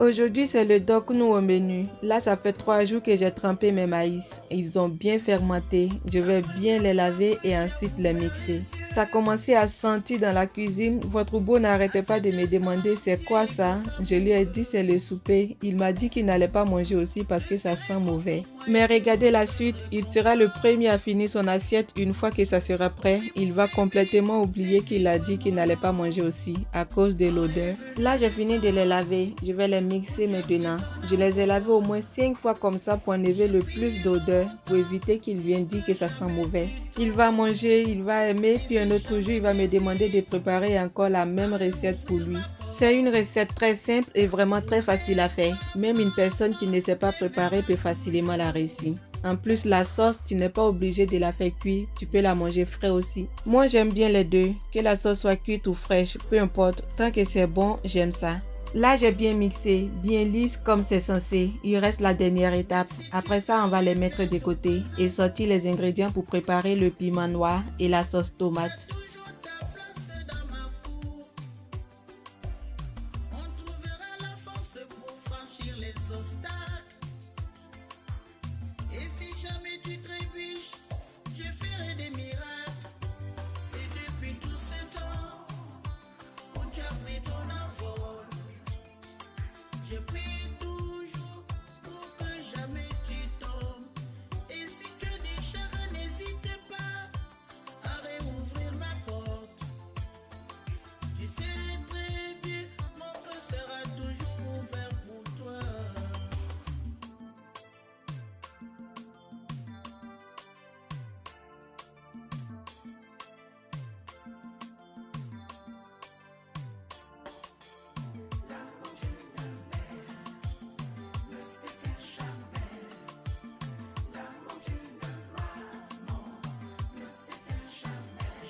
Aujourd'hui, c'est le doknu au menu. Là, ça fait 3 jours que j'ai trempé mes maïs. Ils ont bien fermenté. Je vais bien les laver et ensuite les mixer. Ça commençait à sentir dans la cuisine. Votre beau n'arrêtait pas de me demander c'est quoi ça. Je lui ai dit c'est le souper. Il m'a dit qu'il n'allait pas manger aussi parce que ça sent mauvais. Mais regardez la suite. Il sera le premier à finir son assiette une fois que ça sera prêt. Il va complètement oublier qu'il a dit qu'il n'allait pas manger aussi à cause de l'odeur. Là, j'ai fini de les laver. Je vais les mixer maintenant. Je les ai lavés au moins 5 fois comme ça pour enlever le plus d'odeur pour éviter qu'il vienne dire que ça sent mauvais. Il va manger, il va aimer, puis un autre jour, il va me demander de préparer encore la même recette pour lui. C'est une recette très simple et vraiment très facile à faire. Même une personne qui ne sait pas préparer peut facilement la réussir. En plus, la sauce, tu n'es pas obligé de la faire cuire, tu peux la manger frais aussi. Moi, j'aime bien les deux, que la sauce soit cuite ou fraîche, peu importe, tant que c'est bon, j'aime ça. Là, j'ai bien mixé, bien lisse comme c'est censé. Il reste la dernière étape. Après ça, on va les mettre de côté et sortir les ingrédients pour préparer le piment noir et la sauce tomate. Et si jamais tu trébuches, je ferai des miracles. Et depuis tout ce temps où tu as pris ton envol, je prie toujours pour que jamais tu tombes. Et si tu as des chagrins, n'hésite pas à réouvrir ma porte. Tu sais très bien, mon cœur sera toujours ouvert pour toi.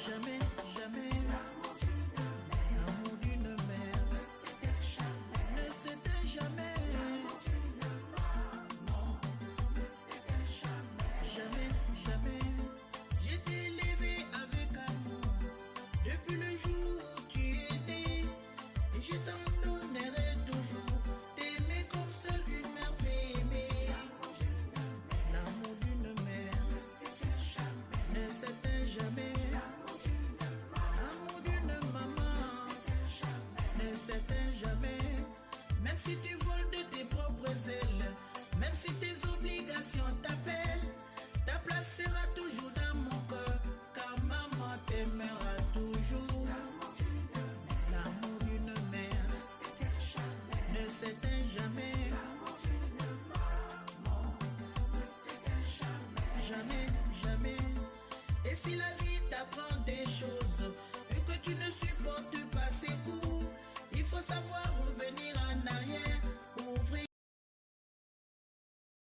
Jamais, jamais, l'amour d'une mère ne s'éteint jamais, jamais, jamais. Je t'ai élevé avec amour depuis le jour où tu es né, et je t'en donnerai toujours, t'aimer comme seule une mère peut aimer. L'amour d'une mère ne s'éteint jamais. L'amour d'une maman ne s'éteint jamais. Même si tu voles de tes propres ailes, même si tes obligations t'appellent, ta place sera toujours dans mon cœur, car maman t'aimera toujours. L'amour d'une mère ne s'éteint jamais. Jamais, jamais. Et si la vie t'apprend des choses et que tu ne supportes pas ses coups, il faut savoir revenir en arrière